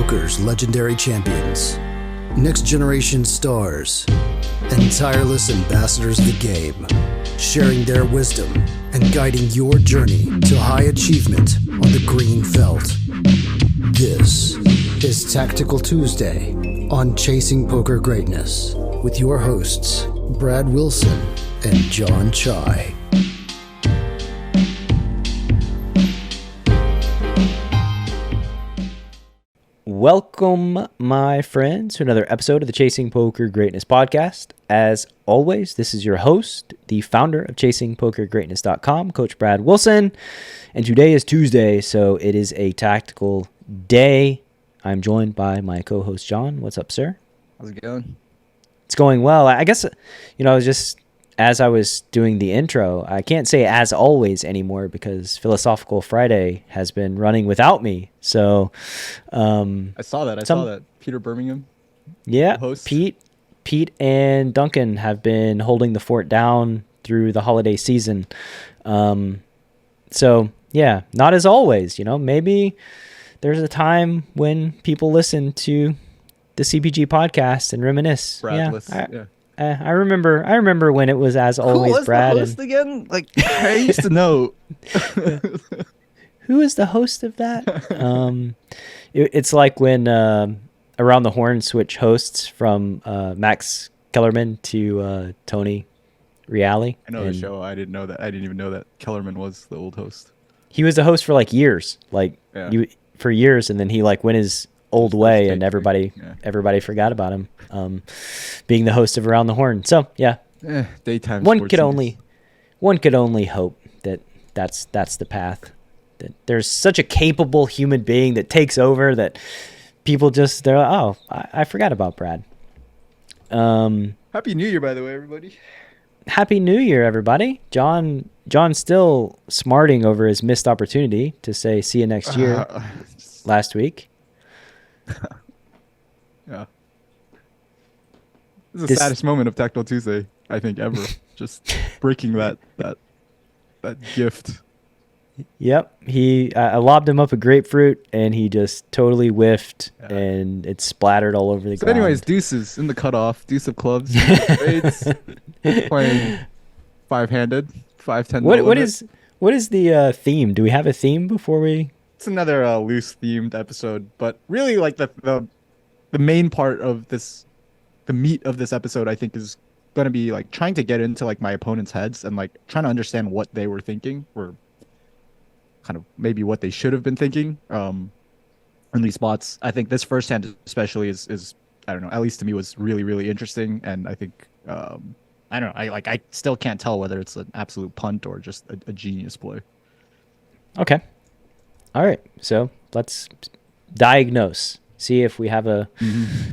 Poker's legendary champions, next-generation stars, and tireless ambassadors of the game, sharing their wisdom and guiding your journey to high achievement on the green felt. This is Tactical Tuesday on Chasing Poker Greatness with your hosts, Brad Wilson and John Chai. Welcome, my friends, to another episode of the Chasing Poker Greatness podcast. As always, this is your host, the founder of ChasingPokerGreatness.com, Coach Brad Wilson. And today is Tuesday, so it is a tactical day. I'm joined by my co-host, John. What's up, sir? How's it going? It's going well. I guess, as I was doing the intro, I can't say as always anymore because Philosophical Friday has been running without me. So I saw that. Peter Birmingham. Yeah, Pete and Duncan have been holding the fort down through the holiday season. So yeah, not as always, maybe there's a time when people listen to the CPG podcast and reminisce. I remember when it was as always. Who was Brad the host again? Like I used to know. Who is the host of that? It's like when Around the Horn switch hosts from Max Kellerman to Tony Reale. I know the show. I didn't know that. I didn't even know that Kellerman was the old host. He was the host for like years, for years, and then he like went his old way, and everybody forgot about him being the host of Around the Horn. So yeah, daytime. One could only hope that that's the path. That there's such a capable human being that takes over that people they're like, oh, I forgot about Brad. Happy New Year, by the way, everybody. Happy New Year, everybody. John's still smarting over his missed opportunity to say see you next year last week. Yeah. This is the saddest moment of Tactical Tuesday, I think, ever. Just breaking that gift. Yep. I lobbed him up a grapefruit, and he just totally whiffed, and it splattered all over the ground. Anyways, deuces in the cutoff. Deuce of clubs. Spades. Playing five-handed. 5-10. What is the theme? Do we have a theme before we... It's another loose themed episode, but really like the main part of this, the meat of this episode, I think is going to be like trying to get into like my opponent's heads and like trying to understand what they were thinking, or kind of maybe what they should have been thinking in these spots. I think this first hand especially is I don't know, at least to me was really, really interesting. And I think I don't know, I still can't tell whether it's an absolute punt or just a genius play. Okay. All right, so let's diagnose. See if we have a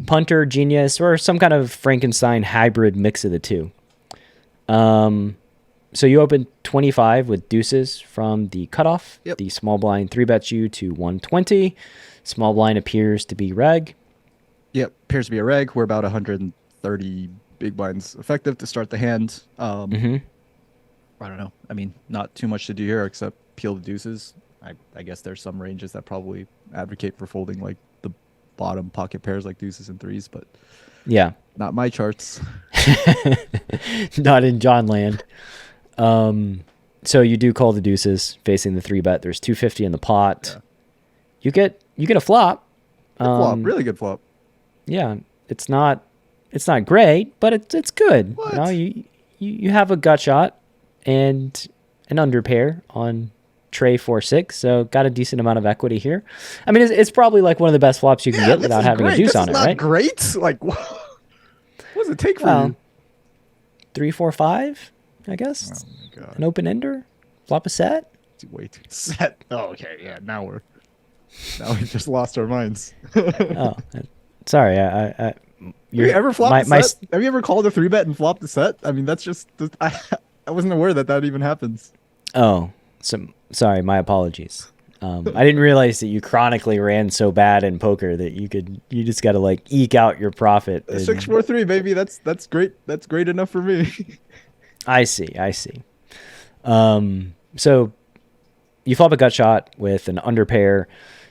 punter, genius, or some kind of Frankenstein hybrid mix of the two. So you open 25 with deuces from the cutoff. Yep. The small blind 3-bets you to 120. Small blind appears to be reg. Yep, appears to be a reg. We're about 130 big blinds effective to start the hand. I don't know. I mean, not too much to do here except peel the deuces. I guess there's some ranges that probably advocate for folding like the bottom pocket pairs like deuces and threes, but yeah, not my charts. Not in John land. So you do call the deuces facing the 3-bet. There's 250 in the pot. Yeah. You get a flop. Flop, really good flop. Yeah, it's not great, but it's good. What? You have a gut shot and an underpair on tray 4-6, so got a decent amount of equity here. I mean, it's probably like one of the best flops you can get without having a deuce on it, right? Great. Like, what does it take for you? 3, 4, 5, I guess. Oh my God. An open ender, flop a set. Wait, set. Oh, okay, yeah. Now we've just lost our minds. Oh, sorry. Have you ever flopped a set? Have you ever called a 3-bet and flopped a set? I mean, that's just I wasn't aware that even happens. Oh. Sorry, my apologies. I didn't realize that you chronically ran so bad in poker that you just got to like eke out your profit. 6-4-3, baby. That's great. That's great enough for me. I see. So you flop a gut shot with an underpair.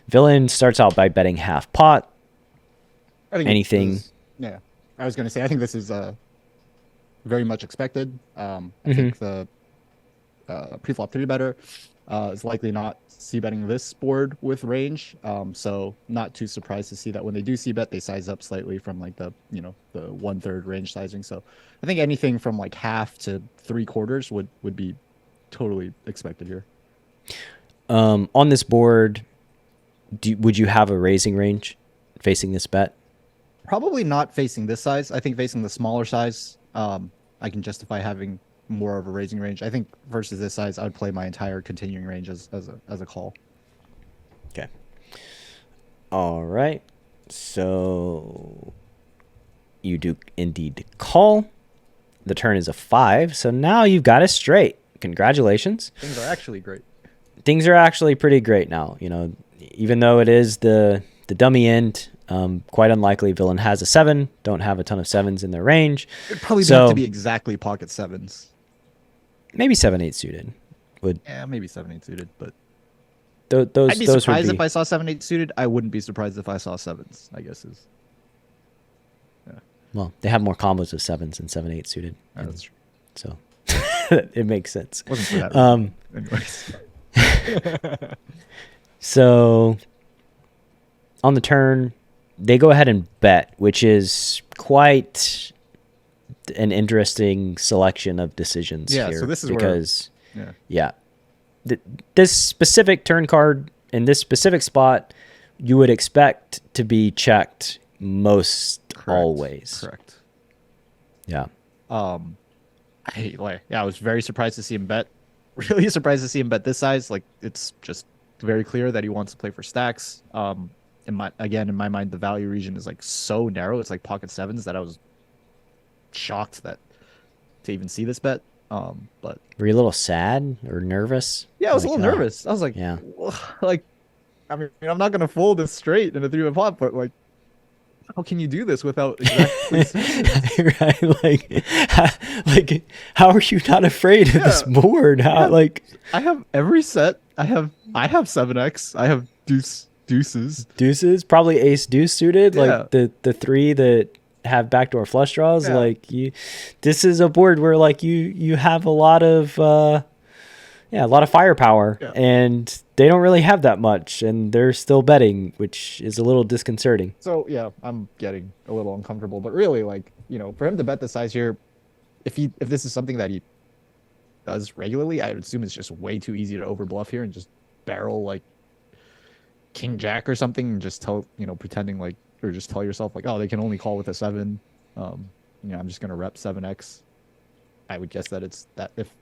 Villain starts out by betting half pot. I think Anything? yeah, I was going to say I think this is very much expected. I think the pre-flop three better is likely not c-betting this board with range. So not too surprised to see that when they do c-bet, they size up slightly from like the the 1/3 range sizing. So I think anything from like half to 3/4 would be totally expected here. On this board, would you have a raising range facing this bet? Probably not facing this size. I think facing the smaller size, I can justify having more of a raising range. I think versus this size, I would play my entire continuing range as a call. Okay. All right. So you do indeed call. The turn is a 5. So now you've got it straight. Congratulations. Things are actually great. Things are actually pretty great now. You know, even though it is the dummy end, quite unlikely villain has a 7. Don't have a ton of 7s in their range. It'd probably have to be exactly pocket 7s. Maybe 7/8 suited would. Yeah, maybe 7/8 suited, but those. I'd be surprised if I saw 7/8 suited. I wouldn't be surprised if I saw 7s. I guess is. Yeah. Well, they have more combos of 7s than 7/8 suited. Oh, that's true. So it makes sense. Wasn't for that reason. Anyways. So on the turn, they go ahead and bet, which is quite an interesting selection of decisions here. So this is because where, this specific turn card in this specific spot, you would expect to be checked most always. Correct. Yeah. I was very surprised to see him bet. Really surprised to see him bet this size. Like, it's just very clear that he wants to play for stacks. In my mind, the value region is like so narrow. It's like pocket 7s that I was shocked that to even see this bet. But were you a little sad or nervous? Yeah, I was a little nervous. I was like, yeah, like, I mean, I'm not gonna fold this straight in a 3-way pot, but like, how can you do this without exactly right? How are you not afraid of this board? I have every set. I have 7x. I have deuces, probably ace deuce suited, Yeah. like the 3 that have backdoor flush draws. Yeah. Like this is a board where like you have a lot of firepower, and they don't really have that much, and they're still betting, which is a little disconcerting. So yeah, I'm getting a little uncomfortable, but really, like, for him to bet the size here, if this is something that he does regularly, I would assume it's just way too easy to overbluff here and just barrel like king jack or something and just pretending like, or just tell yourself like, oh, they can only call with a 7. I'm just gonna rep 7x. I would guess that it's that if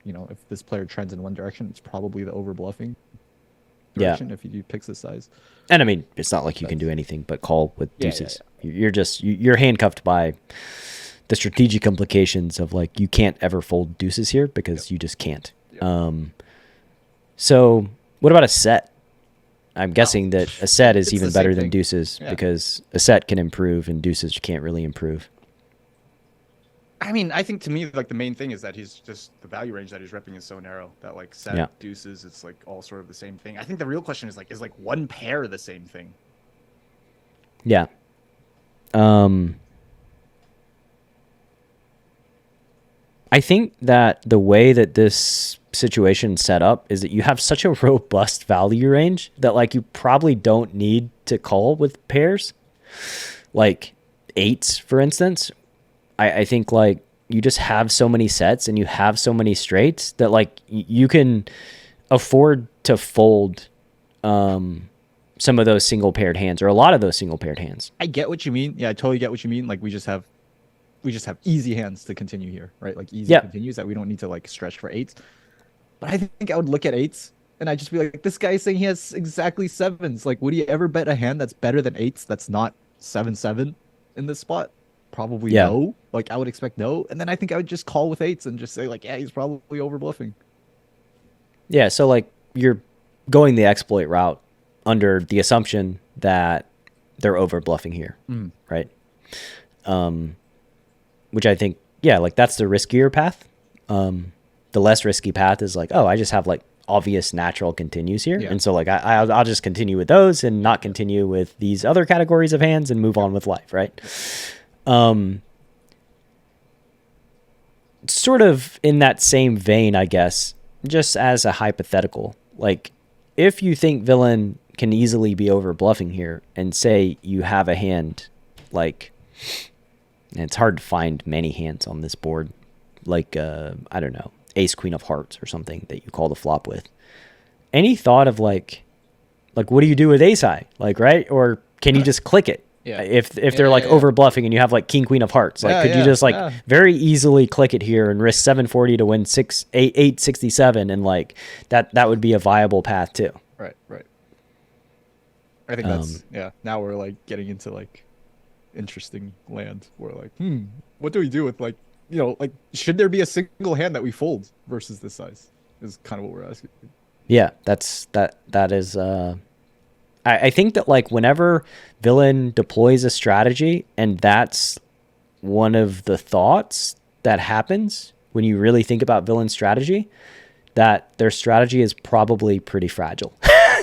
this player trends in one direction, it's probably the overbluffing direction if he picks this size. And I mean, it's not like you can do anything but call with deuces. You're handcuffed by the strategic implications of like you can't ever fold deuces here because you just can't. So what about a set? I'm guessing that a set is even better than deuces because a set can improve and deuces can't really improve. I mean, I think to me, like, the main thing is that he's just the value range that he's repping is so narrow that like set deuces, it's like all sort of the same thing. I think the real question is like one pair the same thing? Yeah. I think that the way that this situation set up is that you have such a robust value range that like you probably don't need to call with pairs, like 8s, for instance. I think like you just have so many sets and you have so many straights that like you can afford to fold some of those single paired hands or a lot of those single paired hands. I get what you mean. Yeah, I totally get what you mean. Like we just have easy hands to continue here, right? Like easy continues that we don't need to like stretch for 8s. But I think I would look at 8s and I'd just be like, this guy's saying he has exactly 7s. Like, would he ever bet a hand that's better than 8s that's not 7-7 in this spot? Probably no. Like, I would expect no. And then I think I would just call with 8s and just say like, yeah, he's probably overbluffing. Yeah, so like you're going the exploit route under the assumption that they're overbluffing here, right? Which I think, like that's the riskier path. The less risky path is like, oh, I just have like obvious natural continues here. Yeah. And so like I'll just continue with those and not continue with these other categories of hands and move on with life, right? Sort of in that same vein, I guess, just as a hypothetical, like if you think villain can easily be over bluffing here, and say you have a hand like, and it's hard to find many hands on this board, like I don't know, ace queen of hearts or something that you call the flop with. Any thought of like what do you do with ace high, like, right? Or can you just click it? Yeah. If they're like over bluffing and you have like king queen of hearts, like could you just like very easily click it here and risk 740 to win 867, and like that would be a viable path too. Right. I think that's now we're like getting into like interesting land. We're like, what do we do with like, you know, like should there be a single hand that we fold versus this size? Is kind of what we're asking. Yeah, that is I think that like whenever villain deploys a strategy, and that's one of the thoughts that happens when you really think about villain strategy, that their strategy is probably pretty fragile.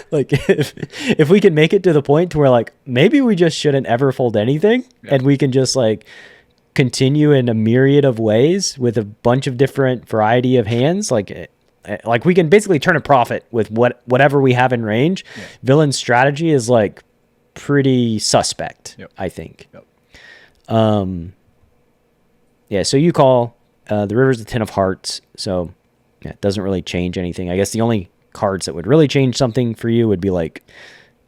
Like if we can make it to the point to where like maybe we just shouldn't ever fold anything, and we can just like continue in a myriad of ways with a bunch of different variety of hands, like we can basically turn a profit with whatever we have in range. Villain strategy is like pretty suspect, I think. So you call the river's the 10 of hearts, so it doesn't really change anything. I guess the only cards that would really change something for you would be like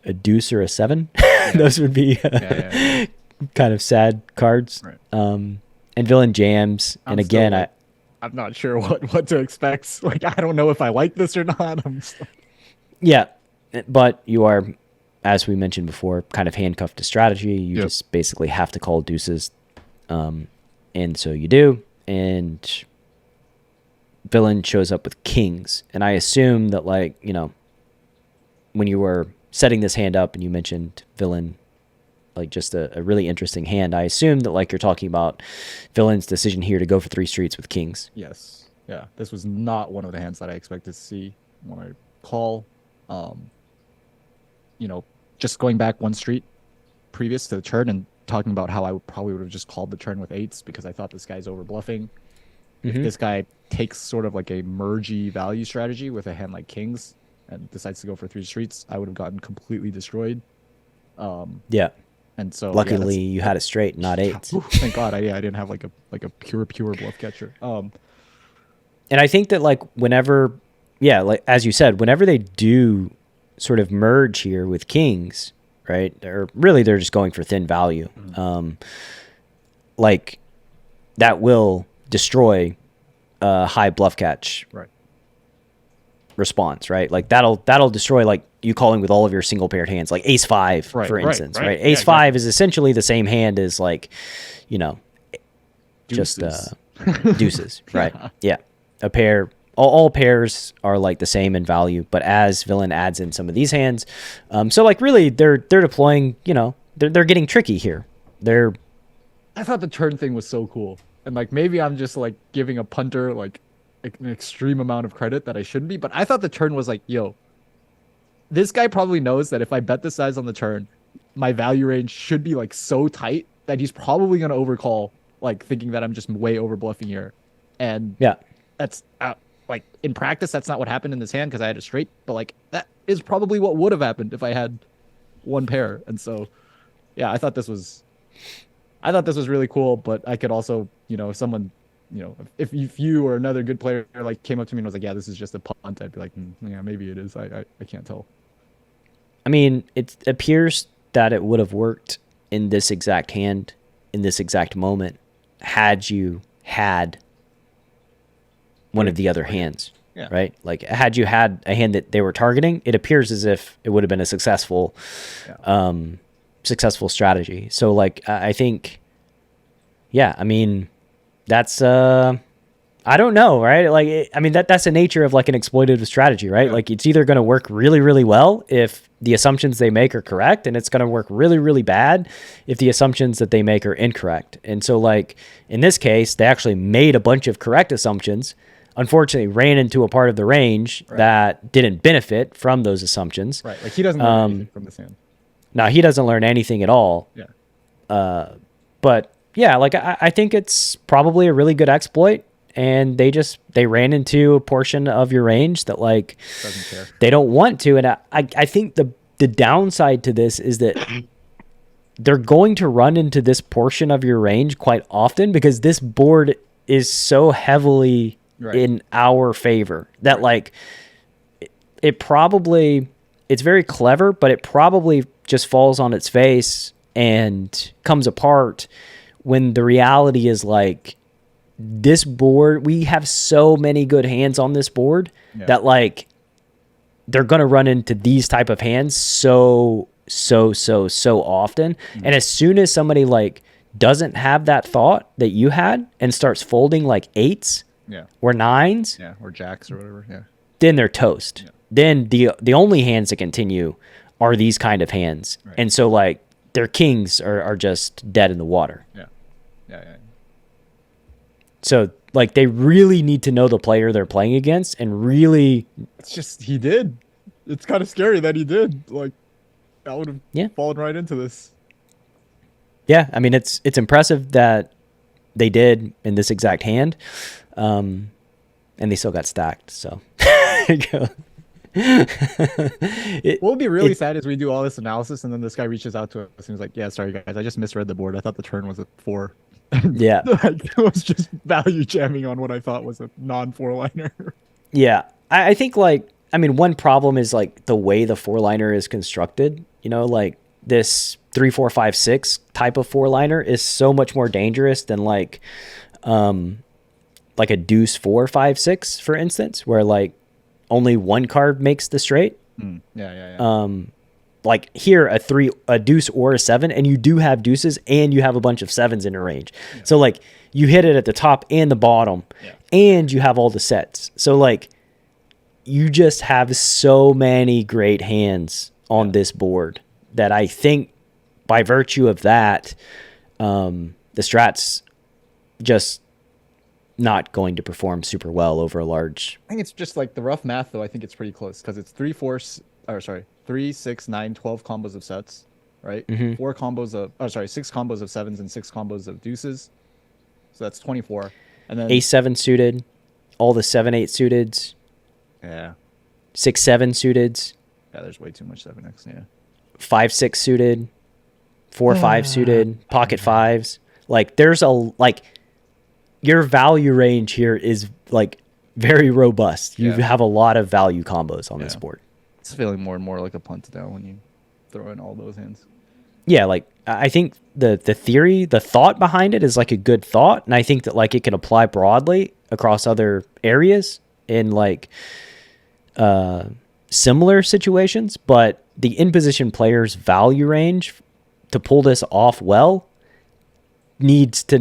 a deuce or a 7. Those would be kind of sad cards. And villain jams, and again, I'm not sure what to expect. Like, I don't know if I like this or not. But you are, as we mentioned before, kind of handcuffed to strategy. You just basically have to call deuces. And so you do. And villain shows up with kings. And I assume that, like, you know, when you were setting this hand up and you mentioned villain, like just a really interesting hand, I assume that like you're talking about villain's decision here to go for 3 streets with kings. Yes. Yeah. This was not one of the hands that I expected to see when I call. You know, just going back 1 street previous to the turn and talking about how I probably would have just called the turn with 8s because I thought this guy's over bluffing. If this guy takes sort of like a mergey value strategy with a hand like kings and decides to go for 3 streets, I would have gotten completely destroyed. And so luckily you had it straight, not 8s. Thank God. I didn't have like a pure bluff catcher. And I think that like whenever, like as you said, whenever they do sort of merge here with kings, right? Or really they're just going for thin value. Like that will destroy a high bluff catch response, right? Like that'll destroy like you calling with all of your single paired hands, like ace 5, for instance, right? Ace 5 is essentially the same hand as like, you know, deuces. Just deuces, right? Yeah. A pair, all pairs are like the same in value, but as villain adds in some of these hands, so like really they're deploying, you know, they're getting tricky here. I thought the turn thing was so cool. And like maybe I'm just like giving a punter like an extreme amount of credit that I shouldn't be, but I thought the turn was like, yo, this guy probably knows that if I bet the size on the turn, my value range should be like so tight that he's probably going to overcall, like thinking that I'm just way over bluffing here. And that's like in practice, that's not what happened in this hand because I had a straight, but like that is probably what would have happened if I had 1 pair. And so, I thought this was really cool, but I could also, you know, someone, you know, if you or another good player like came up to me and was like, yeah, this is just a punt, I'd be like, yeah, maybe it is. I can't tell. I mean, it appears that it would have worked in this exact hand, in this exact moment, had you had one of the other hands, right? Like had you had a hand that they were targeting, it appears as if it would have been a successful strategy. So like, I think, I mean, that's, I don't know, right? Like, I mean, that's the nature of like an exploitative strategy, right? Like it's either going to work really, really well if the assumptions they make are correct, and it's going to work really, really bad if the assumptions that they make are incorrect. And so like in this case, they actually made a bunch of correct assumptions unfortunately ran into a part of the range that didn't benefit from those assumptions. Right. Like he doesn't learn anything from this hand. No, he doesn't learn anything at all. Yeah. But yeah, like I think it's probably a really good exploit, and they ran into a portion of your range that like Doesn't care. they don't want to. And I think the downside to this is that they're going to run into this portion of your range quite often because this board is so heavily in our favor that like it probably, it's very clever, but it probably just falls on its face and comes apart when the reality is like this board, we have so many good hands on this board that like they're going to run into these type of hands so often. And as soon as somebody like doesn't have that thought that you had and starts folding like 8s or 9s or jacks or whatever, then they're toast. Then the only hands that continue are these kind of hands. And so like their kings are just dead in the water. Yeah. So like they really need to know the player they're playing against, and really it's just he did. It's kind of scary that he did. Like I would have fallen right into this. Yeah, I mean it's impressive that they did in this exact hand, and they still got stacked. So what would be really sad is we do all this analysis and then this guy reaches out to us and he's like, "Yeah, sorry guys, I just misread the board. I thought the turn was a 4." Yeah, like, it was just value jamming on what I thought was a non-4-liner. Yeah, I think like, I mean, one problem is like the way the 4-liner is constructed. You know, like this 3, 4, 5, 6 type of 4-liner is so much more dangerous than like a deuce 4, 5, 6, for instance, where like only one card makes the straight. Like here, a deuce or a 7, and you do have deuces and you have a bunch of 7s in your range. So like you hit it at the top and the bottom, and you have all the sets. So like you just have so many great hands on this board that I think by virtue of that, the strat's just not going to perform super well over a large. I think it's just like the rough math though. I think it's pretty close because it's 3, 6, 9, 12 combos of sets, right? 6 combos of 7s and 6 combos of deuces. So that's 24. And then A7 suited, all the 7-8 suiteds. Yeah. 6-7 suiteds. Yeah, there's way too much 7x, 5-6 suited, 4-5 suited, pocket 5s. Like there's your value range here is like very robust. You have a lot of value combos on this board. It's feeling more and more like a punt now when you throw in all those hands. Yeah, like I think the theory, the thought behind it is like a good thought, and I think that like it can apply broadly across other areas in like similar situations, but the in position player's value range to pull this off well needs to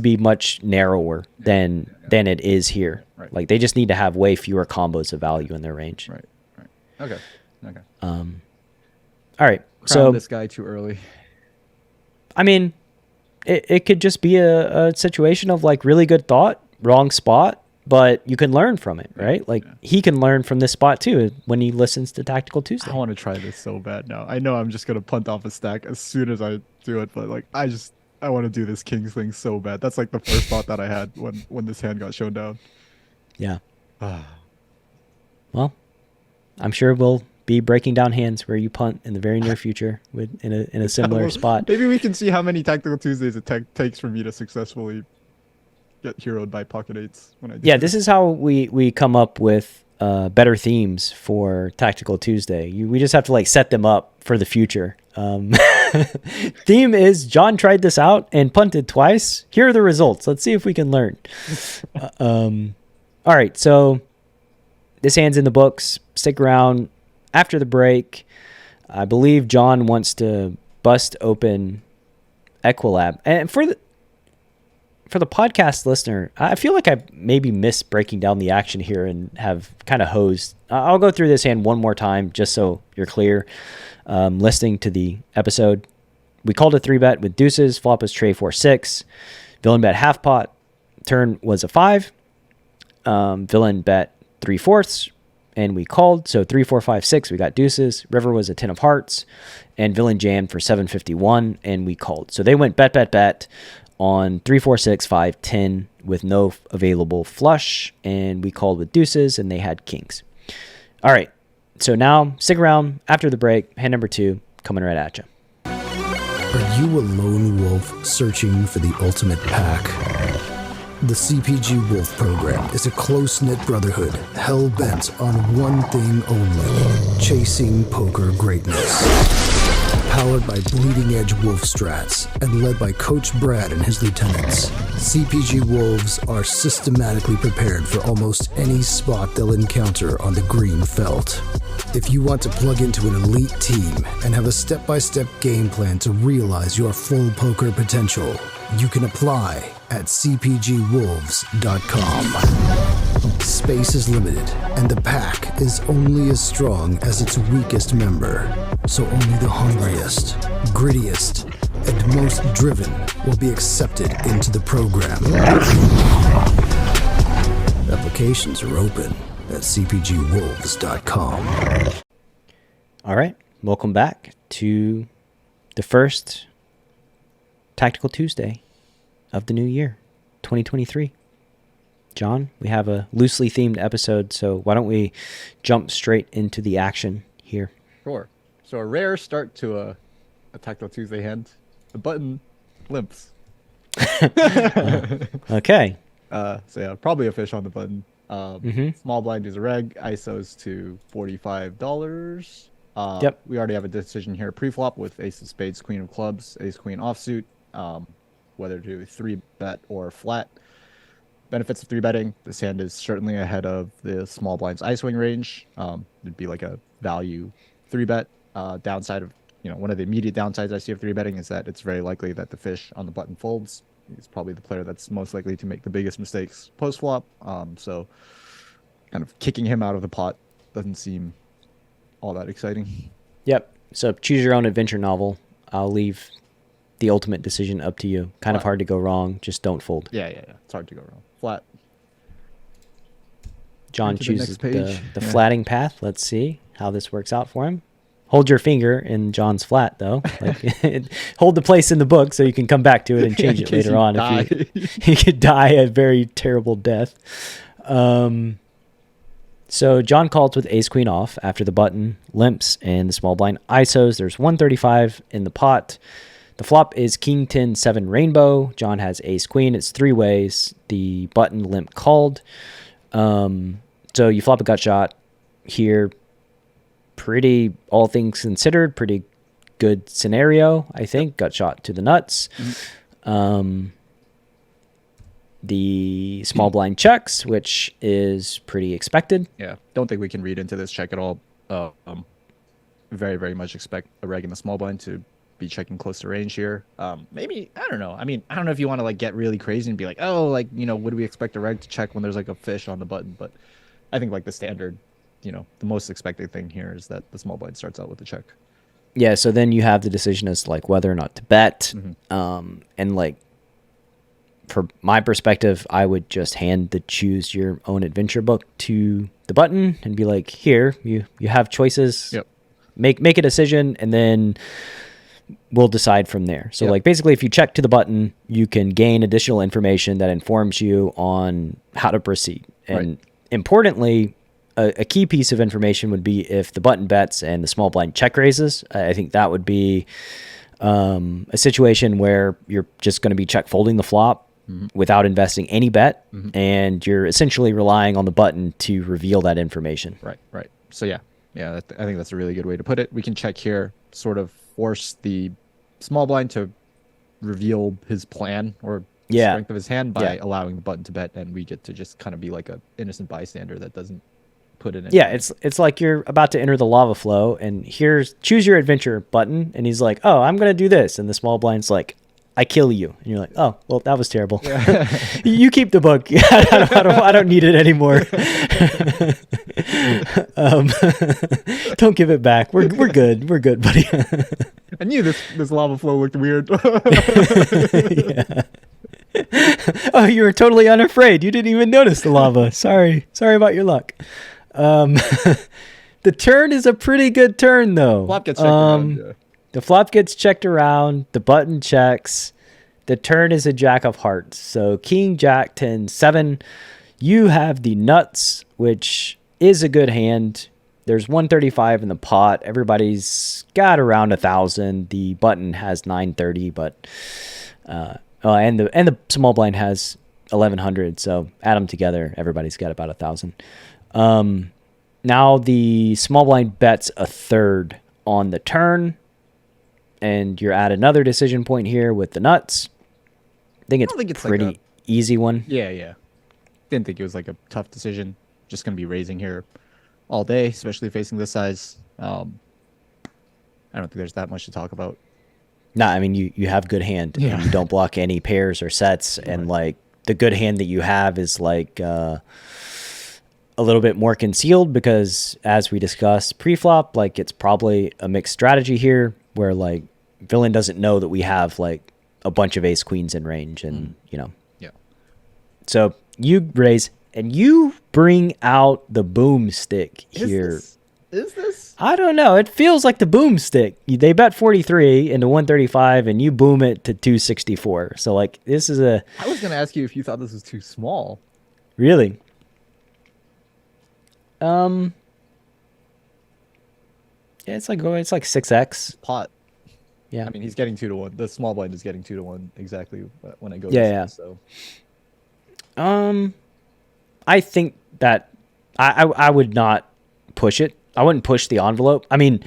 be much narrower than it is here. Right. Like they just need to have way fewer combos of value in their range. Right. Okay. All right. Crown this guy too early. I mean, it could just be a situation of like really good thought, wrong spot, but you can learn from it, right? Like he can learn from this spot too when he listens to Tactical Tuesday. I want to try this so bad now. I know I'm just gonna punt off a stack as soon as I do it, but like I want to do this Kings thing so bad. That's like the first thought that I had when this hand got shown down. Yeah. Well, I'm sure we'll be breaking down hands where you punt in the very near future in a similar spot. Maybe we can see how many Tactical Tuesdays it takes for me to successfully get heroed by pocket 8s when I do. Yeah, this is how we come up with better themes for Tactical Tuesday. We just have to like set them up for the future. Theme is Jon tried this out and punted twice. Here are the results. Let's see if we can learn. All right, so this hand's in the books. Stick around after the break. I believe Jon wants to bust open Equilab. And for the podcast listener, I feel like I maybe missed breaking down the action here and have kind of hosed. I'll go through this hand one more time just so you're clear. Listening to the episode, we called a 3-bet with deuces. Flop was tray 4-6. Villain bet half pot. Turn was a 5. Villain bet 3/4 and we called. So 3, 4, 5, 6, we got deuces. River was a 10 of hearts, and Villain jammed for 751 and we called. So they went bet on 3, 4, 6, 5, 10 with no available flush, and we called with deuces, and they had kings. All right, so now stick around after the break. Hand number 2 coming right at you. Are you a lone wolf searching for the ultimate pack? The CPG Wolf program is a close-knit brotherhood hell-bent on one thing only: chasing poker greatness. Powered by bleeding-edge wolf strats and led by Coach Brad and his lieutenants, CPG Wolves are systematically prepared for almost any spot they'll encounter on the green felt. If you want to plug into an elite team and have a step-by-step game plan to realize your full poker potential, you can apply at cpgwolves.com. Space is limited, and the pack is only as strong as its weakest member. So only the hungriest, grittiest, and most driven will be accepted into the program. Applications are open at cpgwolves.com. All right, welcome back to the first Tactical Tuesday of the new year, 2023. Jon, we have a loosely themed episode, so why don't we jump straight into the action here? Sure. So a rare start to a Tactical Tuesday hand. The button limps. Okay. So yeah, probably a fish on the button. Small blind is a reg. ISOs to $45. Yep. We already have a decision here pre-flop with ace of spades, queen of clubs, ace queen offsuit. Whether to 3-bet or flat. Benefits of 3-betting. This hand is certainly ahead of the small blind's I-swing range. It'd be like a value 3-bet. Downside of, one of the immediate downsides I see of 3-betting is that it's very likely that the fish on the button folds. He's probably the player that's most likely to make the biggest mistakes post-flop. So kind of kicking him out of the pot doesn't seem all that exciting. Yep. So choose your own adventure novel. I'll leave the ultimate decision up to you. Kind of hard to go wrong. Just don't fold. Yeah. It's hard to go wrong. Flat. Jon To the next chooses page. the flatting path. Let's see how this works out for him. Hold your finger in Jon's flat, though. Like, hold the place in the book so you can come back to it and change it later on. If you could die a very terrible death. So Jon calls with ace queen off after the button limps and the small blind ISOs. There's 135 in the pot. The flop is king 10 7 rainbow. Jon has ace queen. It's 3 ways. The button limp called. So you flop a gut shot here. Pretty, all things considered, pretty good scenario, I think. Gut shot to the nuts. The small blind checks, which is pretty expected. Yeah, don't think we can read into this check at all. Very, very much expect a reg in the small blind to be checking close to range here. Maybe, I don't know. I mean, I don't know if you want to get really crazy and be like, oh, would we expect a reg to check when there's a fish on the button? But I think the standard, the most expected thing here is that the small blind starts out with the check. Yeah, so then you have the decision as whether or not to bet. And for my perspective, I would just hand the choose your own adventure book to the button and be like, here, you have choices. Yep. Make a decision, and then we'll decide from there. So basically, if you check to the button, you can gain additional information that informs you on how to proceed. And importantly, a key piece of information would be if the button bets and the small blind check raises. I think that would be a situation where you're just going to be check folding the flop without investing any bet, and you're essentially relying on the button to reveal that information. Right. So I think that's a really good way to put it. We can check here, sort of force the small blind to reveal his plan or the strength of his hand by allowing the button to bet, and we get to just kind of be like a innocent bystander that doesn't put it in. Yeah, it's like you're about to enter the lava flow, and here's choose your adventure button, and he's like, oh, I'm gonna do this, and the small blind's like, I kill you, and you're like, oh, well, that was terrible. You keep the book. I don't need it anymore. Don't give it back. We're good, buddy. I knew this lava flow looked weird. Yeah. Oh, you were totally unafraid. You didn't even notice the lava. Sorry about your luck. The turn is a pretty good turn, though. Flop gets checked around, yeah. The flop gets checked around. The button checks. The turn is a jack of hearts. So king, jack, 10, 7. You have the nuts, which is a good hand. There's 135 in the pot. Everybody's got around 1,000. The button has 930, but and the small blind has 1,100. So add them together, everybody's got about 1,000. Now the small blind bets a third on the turn, and you're at another decision point here with the nuts. I think it's pretty like easy one. Yeah. Didn't think it was like a tough decision. Just gonna be raising here all day, especially facing this size. I don't think there's that much to talk about. No, I mean you have good hand. Yeah. And you don't block any pairs or sets, and like the good hand that you have is like a little bit more concealed because, as we discussed pre-flop, like it's probably a mixed strategy here where like villain doesn't know that we have like a bunch of ace queens in range, and Yeah. So you raise and you bring out the boomstick here. Is this? I don't know. It feels like the boomstick. They bet 43 into 135, and you boom it to 264. So like this is a. I was gonna ask you if you thought this was too small. Really? Yeah, it's like 6x. Pot. Yeah. I mean, he's getting 2-1. The small blind is getting 2-1 exactly when it goes. Yeah. So. I think that I would not push it. I wouldn't push the envelope. I mean,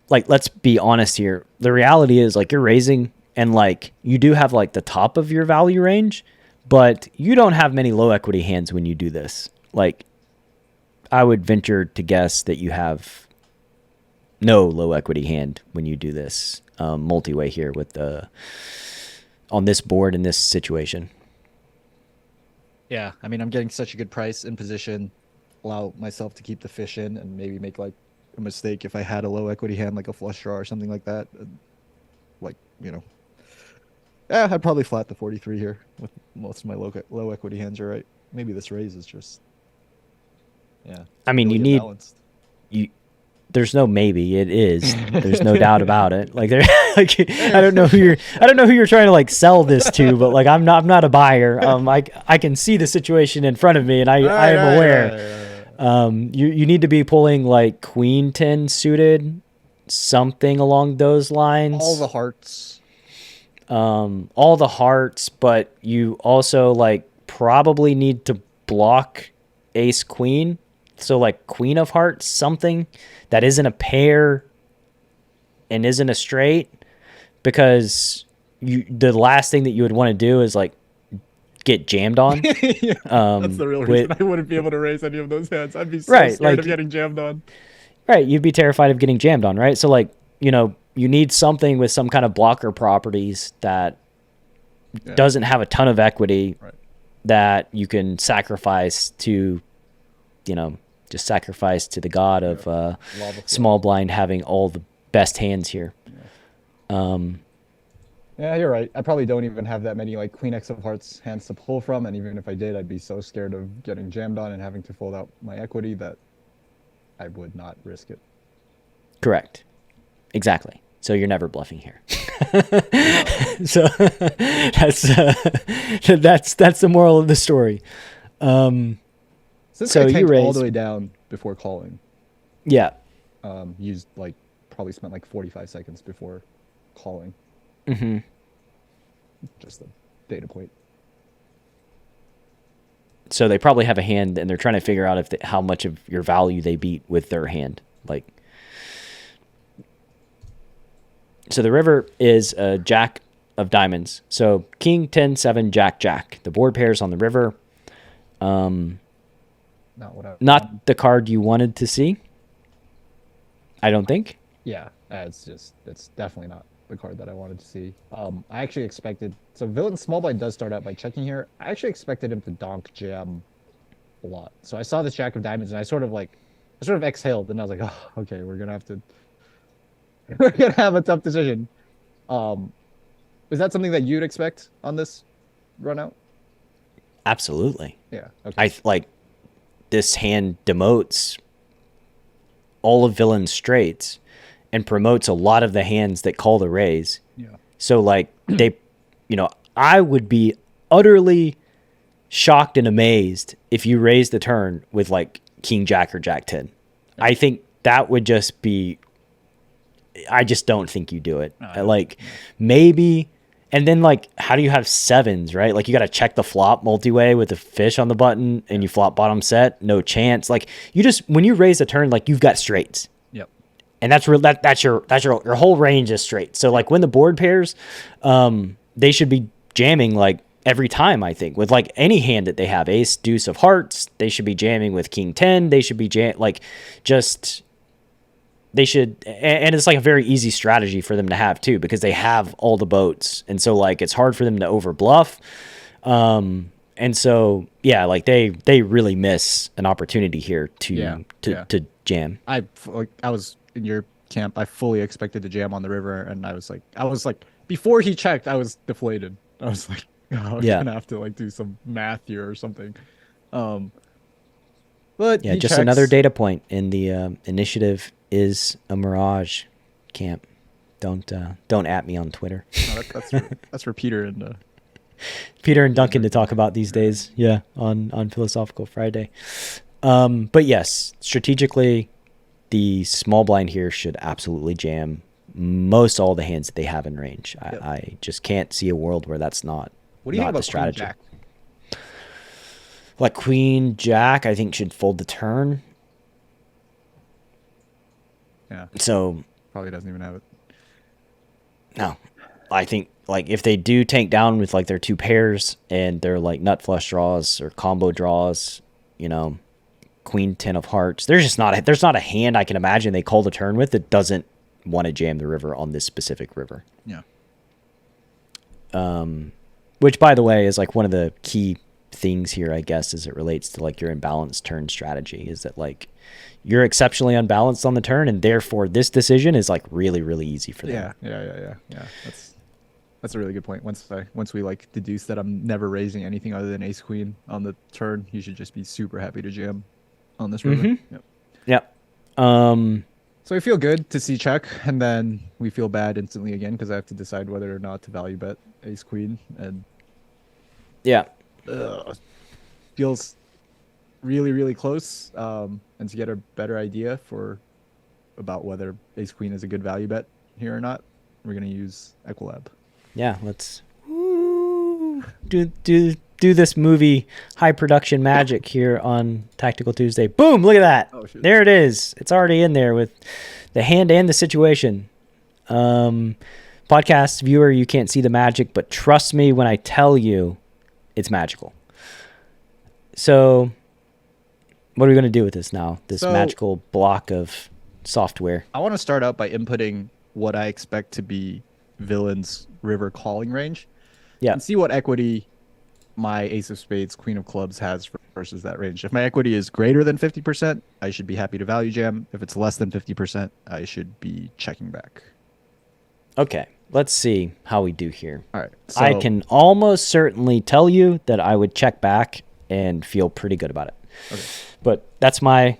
like, let's be honest here. The reality is, like, you're raising and, like, you do have, like, the top of your value range, but you don't have many low equity hands when you do this. Like, I would venture to guess that you have no low equity hand when you do this multi-way here with on this board in this situation. Yeah, I mean, I'm getting such a good price in position. Allow myself to keep the fish in and maybe make like a mistake if I had a low equity hand like a flush draw or something like that. Like, yeah, I'd probably flat the 43 here with most of my low equity hands. You're right. Maybe this raise is just, yeah. I mean, really you balanced. There's no maybe. It is. There's no doubt about it. Like like I don't know who you're trying to like sell this to, but like I'm not a buyer. I can see the situation in front of me, and I am aware. You need to be pulling like queen 10 suited, something along those lines. All the hearts. But you also like probably need to block ace queen. So like queen of hearts, something that isn't a pair and isn't a straight, because the last thing that you would want to do is like get jammed on. Yeah, that's the real reason I wouldn't be able to raise any of those hands. I'd be so scared of getting jammed on. Right, you'd be terrified of getting jammed on, right? So like, you need something with some kind of blocker properties that doesn't have a ton of equity, right, that you can sacrifice to, just sacrifice to the god of small blind having all the best hands here. Yeah, you're right. I probably don't even have that many like queen X of hearts hands to pull from, and even if I did, I'd be so scared of getting jammed on and having to fold out my equity that I would not risk it. Correct. Exactly. So you're never bluffing here. So that's the moral of the story. Since so I tanked you all the way down before calling. Yeah. Used probably spent 45 seconds before calling. Mm-hmm. Just a data point. So they probably have a hand, and they're trying to figure out how much of your value they beat with their hand. So the river is a jack of diamonds. So king, 10, 7, jack, jack. The board pairs on the river. Not the card you wanted to see, I don't think. Yeah, it's definitely not the card that I wanted to see. I actually expected, so villain small blind does start out by checking here. I actually expected him to donk jam a lot. So I saw this jack of diamonds, and I sort of exhaled, and I was like, oh, okay, we're gonna have a tough decision. Is that something that you'd expect on this run out? Absolutely. Yeah. Okay. I like this hand demotes all of villain's straights and promotes a lot of the hands that call the raise. Yeah. So like they, I would be utterly shocked and amazed if you raise the turn with like King Jack or Jack 10. Yeah. I think that would just be, I just don't think you do it. Maybe, and then like, how do you have sevens, right? Like you got to check the flop multi-way with the fish on the button and you flop bottom set, no chance. Like you just, when you raise a turn, like you've got straights. Yep. And that's real. That's your whole range is straight. So like when the board pairs, they should be jamming like every time. I think with like any hand that they have, ace, deuce of hearts, they should be jamming with king 10. They should be they should, and it's like a very easy strategy for them to have too, because they have all the boats, and so like it's hard for them to over bluff. And so yeah, like they really miss an opportunity here to jam. I was in your camp. I fully expected to jam on the river, and I was like before he checked, I was deflated. I was like, oh, I'm gonna have to like do some math here or something. But yeah, just another data point in the initiative is a mirage camp. Don't at me on Twitter. No, that's for Peter and Duncan to talk about these days. Yeah, on Philosophical Friday. But yes, strategically, the small blind here should absolutely jam most all the hands that they have in range. Yep. I just can't see a world where that's not. What do you think about the strategy? Queen Jack? Like Queen Jack, I think should fold the turn. Yeah. So probably doesn't even have it. No, I think like if they do tank down with like their two pairs and they're like nut flush draws or combo draws, Queen 10 of hearts, there's not a hand I can imagine they call the turn with that doesn't want to jam the river on this specific river. Yeah. Which by the way is like one of the key things here, I guess, as it relates to like your imbalanced turn strategy, is that like you're exceptionally unbalanced on the turn, and therefore this decision is like really, really easy for them. Yeah. That's a really good point. Once we like deduce that I'm never raising anything other than ace queen on the turn, you should just be super happy to jam on this river. Mm-hmm. Yep. So we feel good to see check, and then we feel bad instantly again because I have to decide whether or not to value bet ace queen, and feels really, really close. And to get a better idea about whether ace queen is a good value bet here or not, we're gonna use Equilab. Yeah, let's do this movie high production magic here on Tactical Tuesday. Boom! Look at that. Oh, shit. There it is. It's already in there with the hand and the situation. Podcast viewer, you can't see the magic, but trust me when I tell you, it's magical. So, what are we going to do with this now? This magical block of software. I want to start out by inputting what I expect to be villain's river calling range. Yeah. And see what equity my ace of spades, queen of clubs has versus that range. If my equity is greater than 50%, I should be happy to value jam. If it's less than 50%, I should be checking back. Okay. Let's see how we do here. All right. So, I can almost certainly tell you that I would check back and feel pretty good about it. Okay. But that's my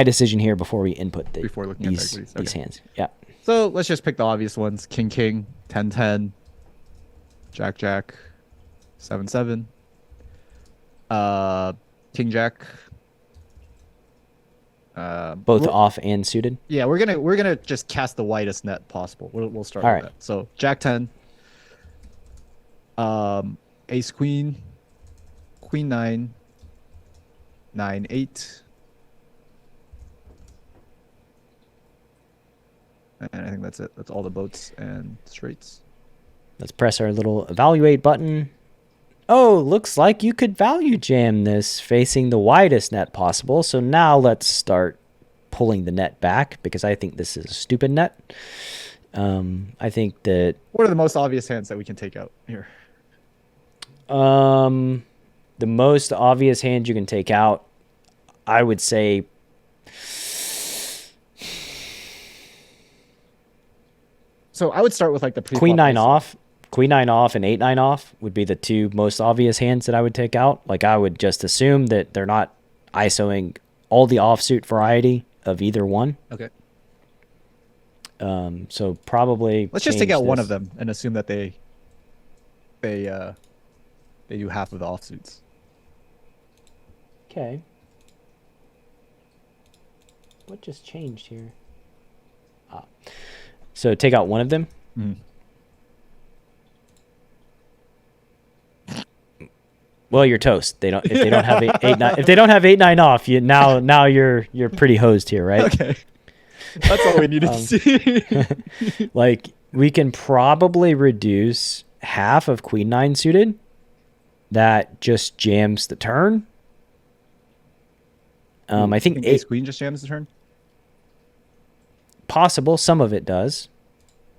decision here before we input these hands. Yeah. So let's just pick the obvious ones. King, king, 10, 10, jack, jack, 7, 7, king, jack. Both off and suited. Yeah, we're gonna just cast the widest net possible. We'll start with that. So jack 10, ace queen, queen 9, 9, 8, and I think that's it. That's all the boats and straights. Let's press our little evaluate button. Oh, looks like you could value jam this facing the widest net possible. So now let's start pulling the net back because I think this is a stupid net. I think that... What are the most obvious hands that we can take out here? The most obvious hand you can take out, I would say... So I would start with like the Queen 9 off. Queen 9 off and 8-9 off would be the two most obvious hands that I would take out. Like, I would just assume that they're not ISOing all the offsuit variety of either one. Okay. So probably Let's just take out one this. of them and assume that they do half of the offsuits. Okay. What just changed here? So take out one of them. Mm. Well, you're toast. They don't if they don't have 8-9 if they don't have 8-9 off, now you're pretty hosed here, right? Okay. That's all we need to see. Like, we can probably reduce half of Queen 9 suited. That just jams the turn. I think Ace Queen just jams the turn. Possible. Some of it does.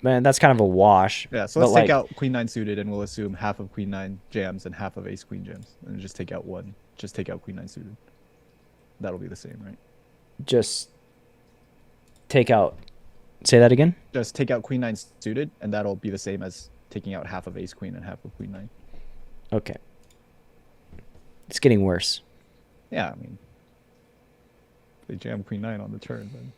Man, that's kind of a wash. Yeah, so let's take out Queen 9 suited, and we'll assume half of Queen 9 jams and half of Ace Queen jams, and just take out one. Just take out Queen 9 suited. That'll be the same, right? Just take out. Say that again. Just take out Queen 9 suited, and that'll be the same as taking out half of Ace Queen and half of Queen 9. Okay. It's getting worse. Yeah, I mean, if they jam Queen 9 on the turn, then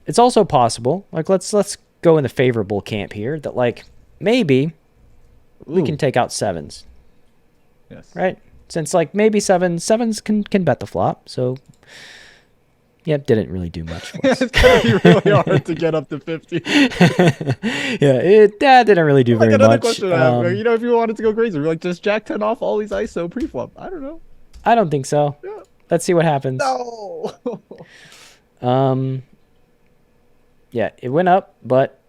It's also possible. Like, let's go in the favorable camp here. That, like, maybe we can take out sevens. yes, Right? Since, like, maybe sevens can bet the flop. So, yeah, didn't really do much for us. It's gonna be really hard to get up to 50. Yeah, that didn't really do very Another much. question I have, if you wanted to go crazy, like just Jack 10 off all these ISO pre-flop. I don't know. I don't think so. Yeah. Let's see what happens. No. Yeah, it went up, but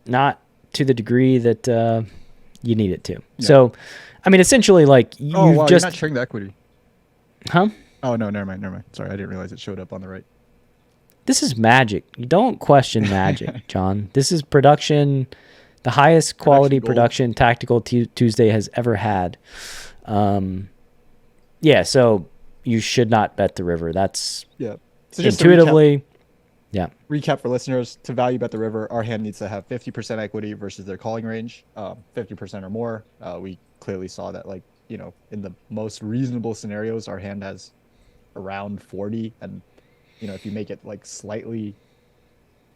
not to the degree that you need it to. Yeah. So, I mean, essentially, like, you Oh, wow, just... you're not sharing the equity. Huh? Oh, no, never mind. Sorry, I didn't realize it showed up on the right. This is magic. You don't question magic, John. This is production, the highest quality production Tactical Tuesday has ever had. Yeah, so you should not bet the river. That's Yeah. So just intuitively... Yeah. Recap for listeners, to value bet the river, our hand needs to have 50% equity versus their calling range, 50% or more. We clearly saw that, like, in the most reasonable scenarios, our hand has around 40. And, if you make it like slightly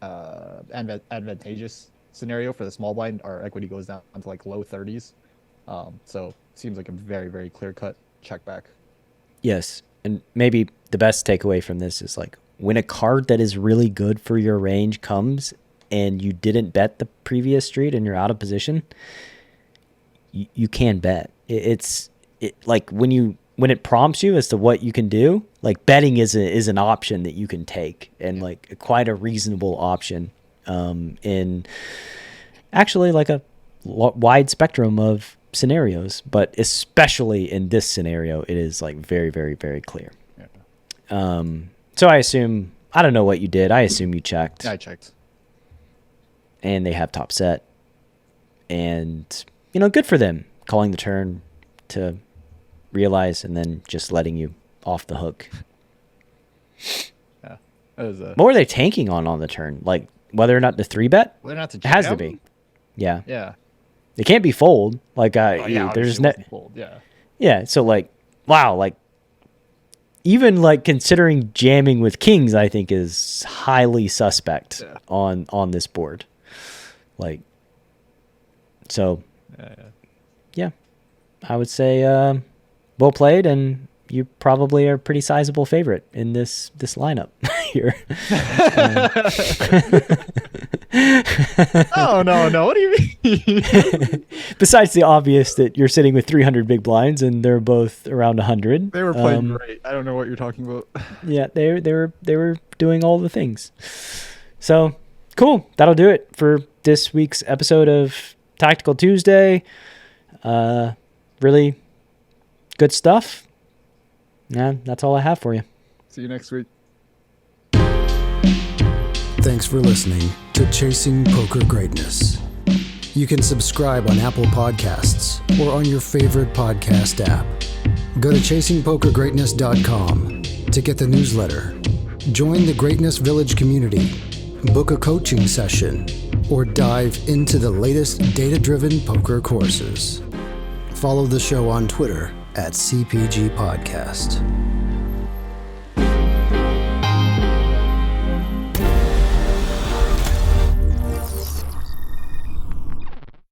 advantageous scenario for the small blind, our equity goes down to like low 30s. So it seems like a very, very clear cut check back. Yes. And maybe the best takeaway from this is, like, when a card that is really good for your range comes and you didn't bet the previous street and you're out of position, you can bet. It's like when it prompts you as to what you can do, like, betting is an option that you can take, and like quite a reasonable option in actually like a wide spectrum of scenarios, but especially in this scenario, it is like very, very, very clear. Yeah. So I assume, I don't know what you did. I assume you checked. I checked. And they have top set. And, good for them calling the turn to realize and then just letting you off the hook. Yeah. What were they tanking on the turn? Like, whether or not to 3-bet? Whether or not to It has to be. Yeah. Yeah. It can't be fold. Like, there's no... fold. Yeah. Yeah, so, like, wow, like, even like considering jamming with kings, I think is highly suspect on this board. Like, so yeah, I would say well played, and you probably are a pretty sizable favorite in this lineup here. Oh, no. What do you mean? Besides the obvious that you're sitting with 300 big blinds and they're both around 100. They were playing great. I don't know what you're talking about. Yeah, they were doing all the things. So cool. That'll do it for this week's episode of Tactical Tuesday. Really good stuff. Yeah, that's all I have for you. See you next week. Thanks for listening to Chasing Poker Greatness. You can subscribe on Apple Podcasts or on your favorite podcast app. Go to chasingpokergreatness.com to get the newsletter. Join the Greatness Village community. Book a coaching session. or dive into the latest data-driven poker courses. Follow the show on Twitter at CPG Podcast.